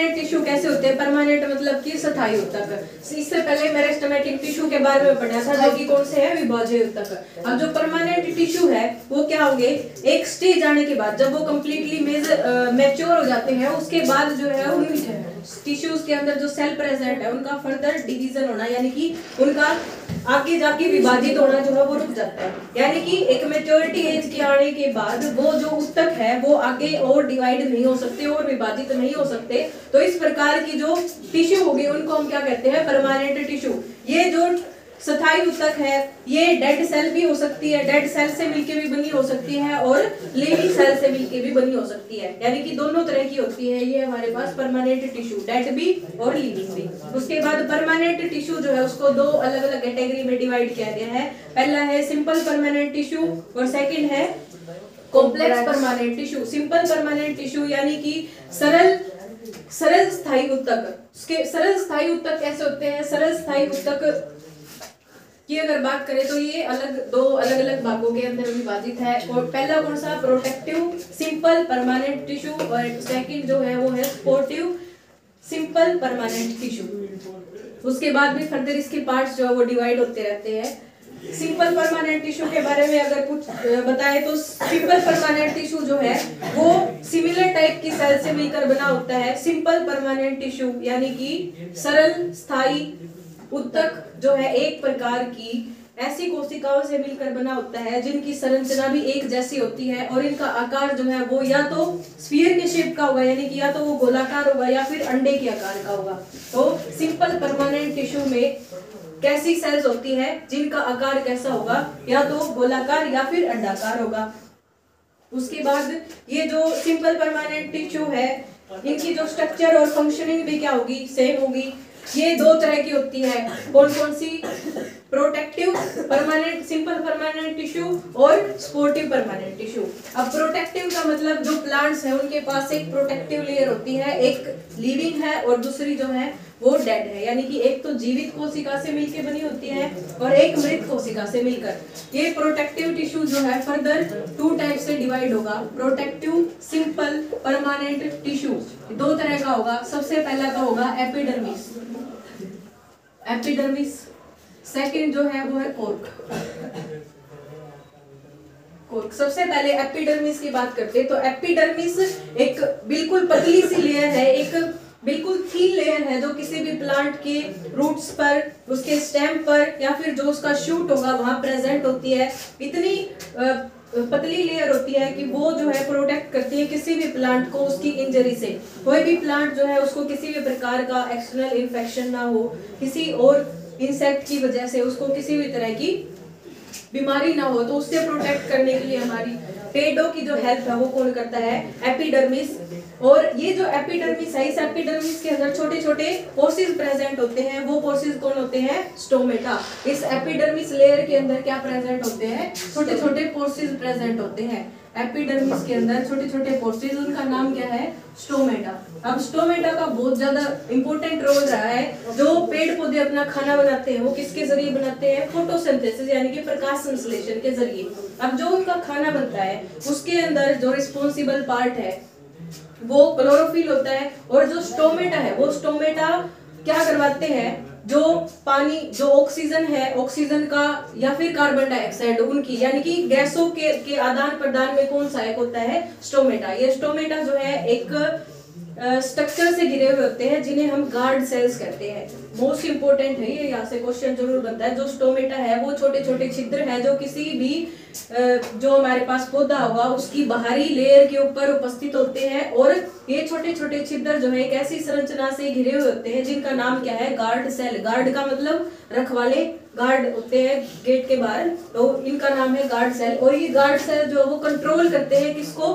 Permanent tissue कैसे होते हैं? परमानेंट मतलब कि स्थायी ऊतक। इससे पहले मेरिस्टेमेटिक टिश्यू के बारे में पढ़ा था, जो कि कौन से है? विभाज्य ऊतक। अब जो परमानेंट टिश्यू है वो क्या होंगे? एक स्टेज आने के बाद, जब वो कंप्लीटली मैच्योर हो जाते हैं, उसके बाद जो है उन टिश्यूज के अंदर जो सेल प्रेजेंट है उनका फर्दर डिवीजन होना, यानी कि उनका आगे जाके विभाजित होना जो है वो रुक जाता है। यानी कि एक मैच्योरिटी एज के आने के बाद वो जो ऊतक है वो आगे और डिवाइड नहीं हो सकते और विभाजित नहीं हो सकते। तो इस प्रकार की जो टिश्यू होगी उनको हम क्या कहते हैं? Permanent tissue. ये जो स्थायी ऊतक है ये डेड सेल भी हो सकती है, डेड सेल से मिलके भी बनी हो सकती है और लिविंग सेल से मिलके भी बनी हो सकती है, यानी कि दोनों तरह की होती है ये हमारे पास परमानेंट टिश्यू, डेड भी और लिविंग भी। उसके बाद परमानेंट टिश्यू जो है उसको दो अलग अलग कैटेगरी में डिवाइड किया गया है। पहला है सिंपल परमानेंट टिश्यू और सेकंड है complex permanent tissue. Simple permanent tissue यानी कि सरल स्थायी ऊतक। उसके सरल स्थायी ऊतक कैसे होते हैं? सरल स्थायी ऊतक की अगर बात करें तो ये दो अलग अलग भागों के अंदर विभाजित है। और पहला कौन सा? प्रोटेक्टिव सिंपल परमानेंट टिश्यू और सेकंड जो है वो है सपोर्टिव सिंपल परमानेंट टिश्यू। उसके बाद भी फर्दर इसके पार्ट्स जो है वो डिवाइड होते रहते हैं। सिंपल परमानेंट टिश्यू के बारे में अगर कुछ बताए तो सिंपल परमानेंट टिश्यू जो है वो सिमिलर टाइप की सेल से मिलकर बना होता है। सिंपल परमानेंट टिश्यू यानी कि सरल स्थायी ऊतक जो है एक प्रकार की ऐसी कोशिकाओं से मिलकर बना होता है जिनकी संरचना भी एक जैसी होती है और इनका आकार जो है वो या तो स्फीयर के शेप का होगा, यानी कि या तो वो गोलाकार होगा या फिर अंडे के आकार का होगा। तो सिंपल परमानेंट टिश्यू में कैसी सेल्स होती है जिनका आकार कैसा होगा? या तो गोलाकार या फिर अंडाकार होगा। उसके बाद ये जो सिंपल परमानेंट टिश्यू है इनकी जो स्ट्रक्चर और फंक्शनिंग भी क्या होगी? सेम होगी। ये दो तरह की होती है। कौन कौन सी? Protective permanent simple permanent tissue और सपोर्टिव परमानेंट टिश्यू। अब प्रोटेक्टिव का मतलब जो प्लांट्स है उनके पास एक प्रोटेक्टिव लेयर होती है, एक लिविंग है और दूसरी जो है वो डेड है, यानी कि एक तो जीवित कोशिका से मिलकर बनी होती है और एक मृत कोशिका से मिलकर। ये प्रोटेक्टिव टिश्यू जो है फर्दर टू टाइप से डिवाइड होगा। प्रोटेक्टिव सिंपल परमानेंट टिश्यू दो तरह का होगा। सबसे पहला का होगा एपिडर्मिस, एपिडर्मिस। सेकंड जो है वो है कोर्क। कोर्क। सबसे पहले एपिडर्मिस की बात करते हैं तो एपिडर्मिस एक बिल्कुल पतली सी लेयर है, एक बिल्कुल थीन लेयर है जो किसी भी प्लांट के रूट्स पर, उसके स्टेम पर या फिर जो उसका शूट होगा वहां प्रेजेंट होती है। इतनी पतली लेयर होती है कि वो जो है प्रोटेक्ट करती है किसी भी प्लांट को उसकी इंजरी से। कोई भी प्लांट जो है उसको किसी भी प्रकार का एक्सटर्नल इन्फेक्शन ना हो, किसी और इंसेक्ट की वजह से उसको किसी भी तरह की बीमारी ना हो, तो उससे प्रोटेक्ट करने के लिए हमारी पेड़ों की जो हेल्प है वो कौन करता है? एपिडर्मिस। और ये जो एपिडर्मिस है, इस एपिडर्मिस के अंदर छोटे छोटे पोर्सेस प्रेजेंट होते हैं। वो पोर्सेस कौन होते हैं? स्टोमेटा। इस एपिडर्मिस लेयर के अंदर क्या प्रेजेंट होते हैं? छोटे छोटे पोर्सेस प्रेजेंट होते हैं। एपिडर्मिस के अंदर छोटे छोटे पोर्सेस, उनका नाम क्या है? स्टोमेटा। अब स्टोमेटा का बहुत ज्यादा इंपॉर्टेंट रोल रहा है। जो पेड़ पौधे अपना खाना बनाते हैं वो किसके जरिए बनाते हैं? फोटोसिंथेसिस यानी कि प्रकाश संश्लेषण के जरिए। अब जो उनका खाना बनता है उसके अंदर जो रिस्पॉन्सिबल पार्ट है वो क्लोरोफिल होता है। और जो स्टोमेटा है वो स्टोमेटा क्या करवाते हैं? जो पानी, जो ऑक्सीजन है, ऑक्सीजन का या फिर कार्बन डाइऑक्साइड उनकी, यानी कि गैसों के आदान प्रदान में कौन सहायक होता है? स्टोमेटा। ये स्टोमेटा जो है एक स्ट्रक्चर से घिरे हुए होते हैं जिन्हें हम गार्ड सेल्स कहते हैं। मोस्ट इंपोर्टेंट है ये, यहाँ से क्वेश्चन जरूर बनता है। जो स्टोमेटा है वो छोटे छोटे छिद्र है जो किसी भी जो हमारे पास पौधा होगा उसकी बाहरी लेयर के ऊपर उपस्थित होते हैं। और ये छोटे छोटे छिद्र जो है एक ऐसी संरचना से घिरे हुए होते हैं जिनका नाम क्या है? Guard cell. गार्ड का मतलब रखवाले, गार्ड होते हैं गेट के बाहर, तो इनका नाम है गार्ड सेल। और ये गार्ड सेल जो है वो कंट्रोल करते हैं किसको?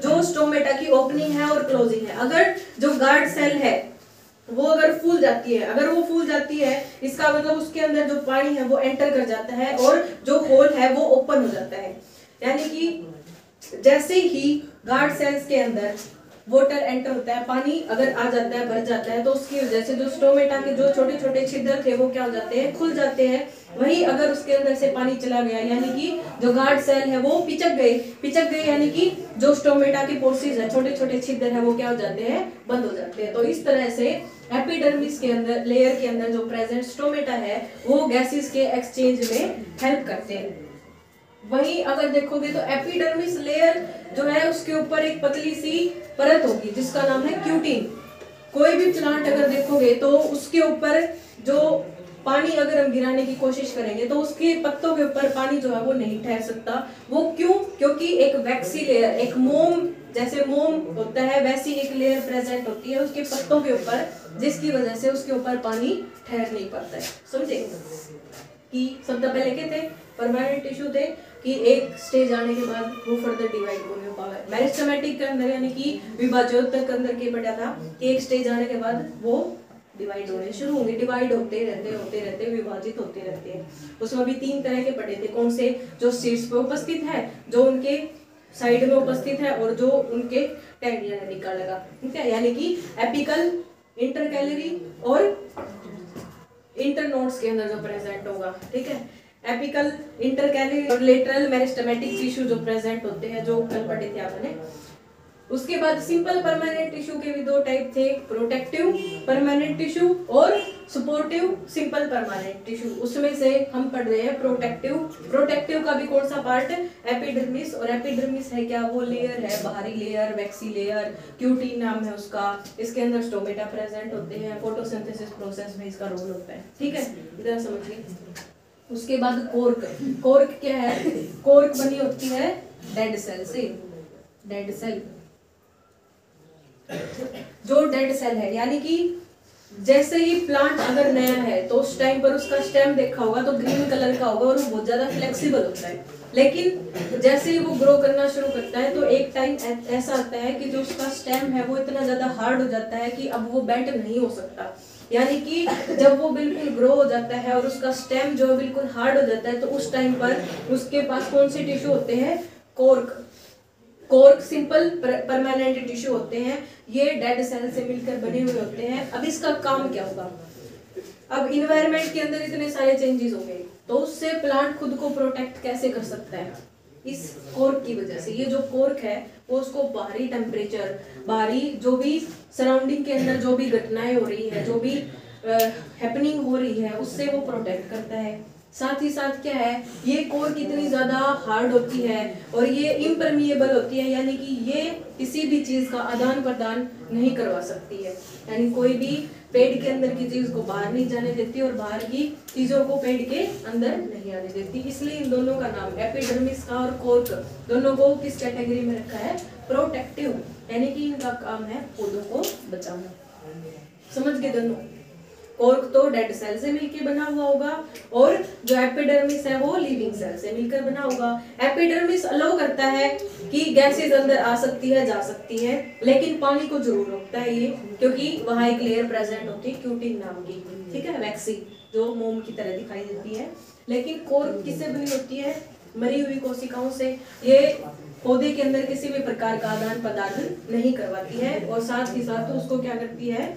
जो स्टोमेटा की ओपनिंग है और क्लोजिंग है। अगर जो गार्ड सेल है वो अगर फूल जाती है, अगर वो फूल जाती है इसका मतलब उसके अंदर जो पानी है वो एंटर कर जाता है और जो होल है वो ओपन हो जाता है। यानी कि जैसे ही गार्ड सेल्स के अंदर वाटर एंटर होता है, पानी अगर आ जाता है, भर जाता है, तो उसकी वजह से जो स्टोमेटा के जो छोटे छोटे छिद्र थे वो क्या हो जाते हैं, खुल जाते हैं। वही अगर उसके अंदर से पानी चला गया, यानी कि जो गार्ड सेल है वो पिचक गए, यानी कि जो स्टोमेटा के पोर्सेस है, छोटे छोटे छिद्र है, वो क्या हो जाते हैं, बंद हो जाते हैं। तो इस तरह से एपिडर्मिस के अंदर, लेयर के अंदर जो प्रेजेंट स्टोमेटा है वो गैसेस के एक्सचेंज में हेल्प करते हैं। वहीं अगर देखोगे तो एपिडर्मिस लेयर जो है उसके ऊपर एक पतली सी परत होगी जिसका नाम है क्यूटिन। कोई भी प्लांट अगर देखोगे तो उसके ऊपर जो पानी अगर हम गिराने की कोशिश करेंगे तो उसके पत्तों के ऊपर पानी जो है वो नहीं ठहर सकता। वो क्यों? क्योंकि एक वैक्सी लेयर, एक मोम, जैसे मोम होता है वैसी एक लेयर प्रेजेंट होती है उसके पत्तों के ऊपर, जिसकी वजह से उसके ऊपर पानी ठहर नहीं पाता है। समझे कि सबसे पहले क्या थे, परमानेंट टिश्यू थे कि एक स्टेज आने के बाद वो फर्दर डिवाइड होने पावे। मेरिस्टेमेटिक के अंदर यानी कि विभाजोत्तर के अंदर क्या पढ़ा था कि एक स्टेज आने के बाद वो डिवाइड होने शुरू होंगे, डिवाइड होते रहते विभाजित होते रहते हैं। उसमें भी 3 तरह के पढ़े थे, कौन से? जो शीर्ष पे उपस्थित है, जो उनके साइड में उपस्थित है और जो उनके टेंडियन निकालेगा, ठीक है, यानी कि एपिकल, इंटरकैलरी और इंटरनोड्स के अंदर जो प्रेजेंट होगा, ठीक है। एपिकल, इंटरकैलरी और लेटरल मेरिस्टेमेटिक टिश्यू जो प्रेजेंट होते हैं, जो कल पढ़े थे आपने। उसके बाद सिंपल परमानेंट टिश्यू के भी 2 टाइप थे, प्रोटेक्टिव परमानेंट टिश्यू और सपोर्टिव सिंपल परमानेंट टिश्यू। उसमें से हम पढ़ रहे हैं प्रोटेक्टिव का भी कौन सा पार्ट? एपिडर्मिस। और एपिडर्मिस है क्या? वो लेयर है, बाहरी लेयर, वैक्सी लेयर, क्यूटिन नाम है उसका। इसके अंदर स्टोमेटा प्रेजेंट होते हैं, फोटोसिंथेसिस प्रोसेस में इसका रोल होता है, ठीक है, इधर समझिए। उसके बाद कोर्क क्या है? कोर्क बनी होती है डेड सेल से। डेड सेल, जो डेड सेल है, यानी कि जैसे ही प्लांट अगर नया है तो उस टाइम पर उसका स्टेम देखा होगा तो ग्रीन कलर का होगा और वो बहुत ज्यादा फ्लेक्सिबल होता है। लेकिन जैसे ही वो ग्रो करना शुरू करता है तो एक टाइम ऐसा आता है कि जो उसका स्टेम है वो इतना ज्यादा हार्ड हो जाता है कि अब वो बेंड नहीं हो सकता। यानी कि जब वो बिल्कुल ग्रो हो जाता है और उसका स्टेम जो बिल्कुल हार्ड हो जाता है तो उस टाइम पर उसके पास कौन से टिश्यू होते हैं? कोर्क सिंपल परमानेंट टिश्यू होते हैं। ये डेड सेल से मिलकर बने हुए होते हैं। अब इसका काम क्या होगा? अब इन्वायरमेंट के अंदर इतने सारे चेंजेस हो गए तो उससे प्लांट खुद को प्रोटेक्ट कैसे कर सकता है? इस कोर्क की वजह से। ये जो कोर्क है वो उसको बाहरी टेम्परेचर, बाहरी जो भी सराउंडिंग के अंदर जो भी घटनाएं हो रही है, जो भी हैपनिंग हो रही है, उससे वो प्रोटेक्ट करता है। साथ ही साथ क्या है, ये कोर कितनी ज्यादा हार्ड होती है और ये इम्परमिएबल होती है, यानी कि ये किसी भी चीज का आदान प्रदान नहीं करवा सकती है। यानी कोई भी पेड़ के अंदर की चीज को बाहर नहीं जाने देती और बाहर की चीजों को पेड़ के अंदर नहीं आने देती। इसलिए इन दोनों का नाम, एपिडर्मिस का और कोर्क, दोनों को किस कैटेगरी में रखा है? प्रोटेक्टिव, यानी कि इनका काम है पौधों को बचाना। समझ गए दोनों? कोर्क तो डेड सेल से मिलकर बना हुआ होगा और जो एपिडर्मिस है वो लिविंग सेल से मिलकर बना होगा। एपिडर्मिस अलाउ करता है कि गैसेस अंदर आ सकती है, जा सकती है, लेकिन पानी को जरूर रोकता है ये, क्योंकि वहां एक लेयर प्रेजेंट होती है क्यूटिन नाम की, ठीक है, वैक्सी, जो मोम की तरह दिखाई देती है। लेकिन कोर्क किससे बनी होती है? मरी हुई कोशिकाओं से। ये पौधे के अंदर किसी भी प्रकार का आदान प्रदान नहीं करवाती है और साथ ही साथ उसको क्या करती है?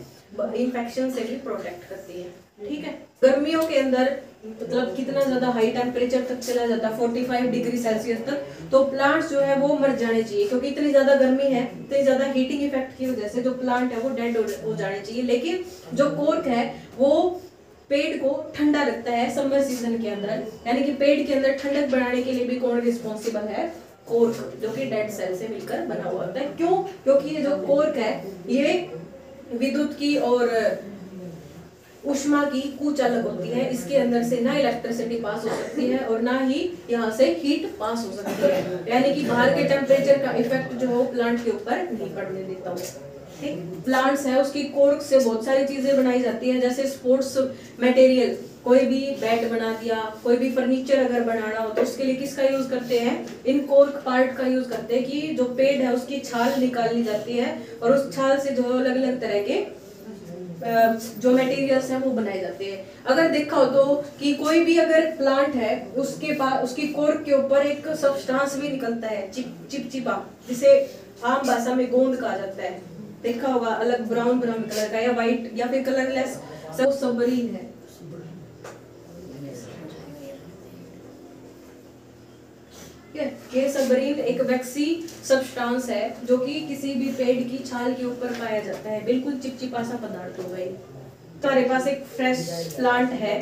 इन्फेक्शन से भी प्रोटेक्ट करती है, ठीक है। गर्मियों के अंदर मतलब कितना ज्यादा हाई टेम्परेचर तक चला जाता है, 45 डिग्री सेल्सियस तक, तो प्लांट्स जो है वो मर जाने चाहिए, क्योंकि इतनी ज्यादा गर्मी है, इतनी ज्यादा हीटिंग इफेक्ट की वजह से जो प्लांट है वो डेड हो जाने चाहिए। लेकिन जो कोर्क है वो पेड़ को ठंडा रखता है समर सीजन के अंदर, यानी कि पेड़ के अंदर ठंडक बढ़ाने के लिए भी कौन रिस्पॉन्सिबल है? कोर्क, जो कि डेड सेल से मिलकर बना हुआ होता है। क्यों? क्योंकि ये जो कोर्क है ये विद्युत की और ऊष्मा की कुचालक होती है। इसके अंदर से ना इलेक्ट्रिसिटी पास हो सकती है और ना ही यहाँ से हीट पास हो सकती है, यानी कि बाहर के टेम्परेचर का इफेक्ट जो है प्लांट के ऊपर नहीं पड़ने देता हो। ठीक, प्लांट्स है उसकी कोर्क से बहुत सारी चीजें बनाई जाती है, जैसे स्पोर्ट्स मटेरियल, कोई भी बैट बना दिया, कोई भी फर्नीचर अगर बनाना हो तो उसके लिए किसका यूज करते हैं? इन कोर्क पार्ट का यूज करते हैं, कि जो पेड़ है उसकी छाल निकाली जाती है और उस छाल से जो अलग अलग तरह के जो मटेरियल्स हैं वो बनाए जाते हैं। अगर देखा हो तो कि कोई भी अगर प्लांट है उसके पास उसकी कोर के ऊपर एक सब्सटेंस भी निकलता है, चिपचिपा, जिसे आम भाषा में गोंद कहा जाता है। देखा होगा, अलग ब्राउन ब्राउन कलर का या व्हाइट या फिर कलरलेस, सब सबरीन है। ये सबरीन एक वैक्सी सब्सटेंस है जो कि किसी भी पेड़ की छाल के ऊपर पाया जाता है, बिल्कुल चिपचिपा सा पदार्थ होगा ये। हमारे पास एक फ्रेश प्लांट है।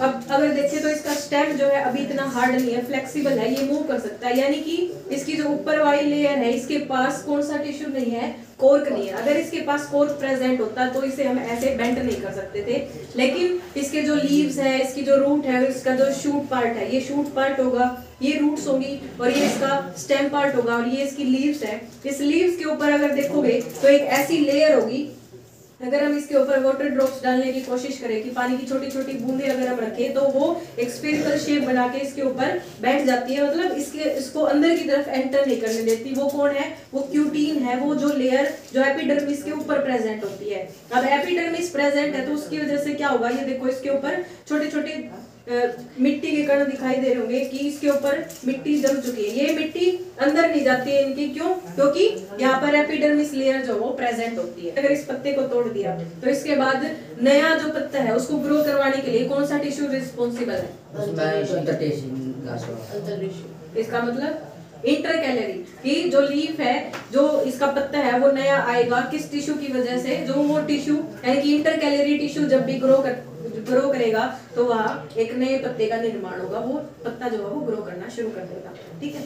अब अगर देखें तो इसका स्टेम जो है अभी इतना हार्ड नहीं है, फ्लेक्सिबल है, ये मूव कर सकता है, यानी कि इसकी जो ऊपर वाली लेयर है इसके पास कौन सा टिश्यू नहीं है, कोर्क नहीं है। अगर इसके पास कोर्क प्रेजेंट होता तो इसे हम ऐसे बेंड नहीं कर सकते थे, लेकिन इसके जो लीव्स है, इसकी जो रूट है, इसका जो शूट पार्ट है, ये शूट पार्ट होगा, ये रूट्स होंगी और ये इसका स्टेम पार्ट होगा और ये इसकी लीव्स है। इस लीव्स के ऊपर अगर देखोगे तो एक ऐसी लेयर होगी, अगर हम इसके ऊपर वाटर ड्रॉप्स डालने की कोशिश करें कि पानी की छोटी छोटी बूंदे अगर हम रखें तो वो एक स्फेरिकल शेप बना के इसके ऊपर बैठ जाती है, मतलब इसको अंदर की तरफ एंटर नहीं करने देती। वो कौन है, वो क्यूटीन है, वो जो लेयर जो एपिडर्मिस के ऊपर प्रेजेंट होती है। अब एपिडर्मिस प्रेजेंट है तो उसकी वजह से क्या होगा, ये देखो इसके ऊपर छोटे छोटे मिट्टी के कण दिखाई दे रहे होंगे कि इसके ऊपर मिट्टी जम चुकी है। ये मिट्टी अंदर नहीं जाती है इनकी, क्यों? क्योंकि यहाँ पर एपिडर्मिस लेयर जो वो प्रेजेंट होती है। अगर इस पत्ते को तोड़ दिया तो इसके बाद नया जो पत्ता है उसको ग्रो करवाने के लिए कौन सा टिश्यू रिस्पॉन्सिबल है? इसका मतलब इंटरकैलरी, कि जो लीफ है, जो इसका पत्ता है वो नया आएगा किस टिश्यू की वजह से, जो वो टिश्यू यानी कि इंटरकैलरी टिश्यू जब भी ग्रो करेगा तो वहाँ एक नए पत्ते का निर्माण होगा, वो पत्ता जो है वो ग्रो करना शुरू कर देगा। ठीक है।